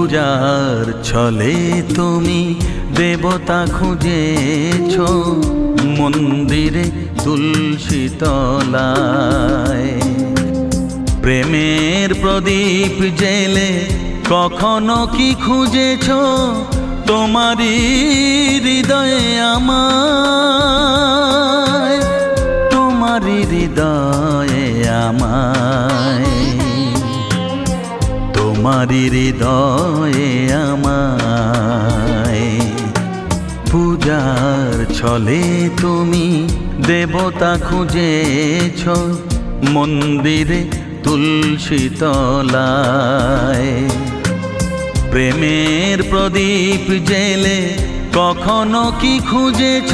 পূজার ছলে তুমি দেবতা খুঁজেছ মন্দিরে তুলসী তলায়। প্রেমের প্রদীপ জেলে কখনো কি খুঁজেছ তোমারই হৃদয়ে আমায়, তোমারই হৃদয়ে আমায়, তোমারই হৃদয়ে আমায়। পূজার ছলে তুমি দেবতা খুঁজেছ মন্দিরে তুলসী তলায়। প্রেমের প্রদীপ জেলে কখনো কি খুঁজেছ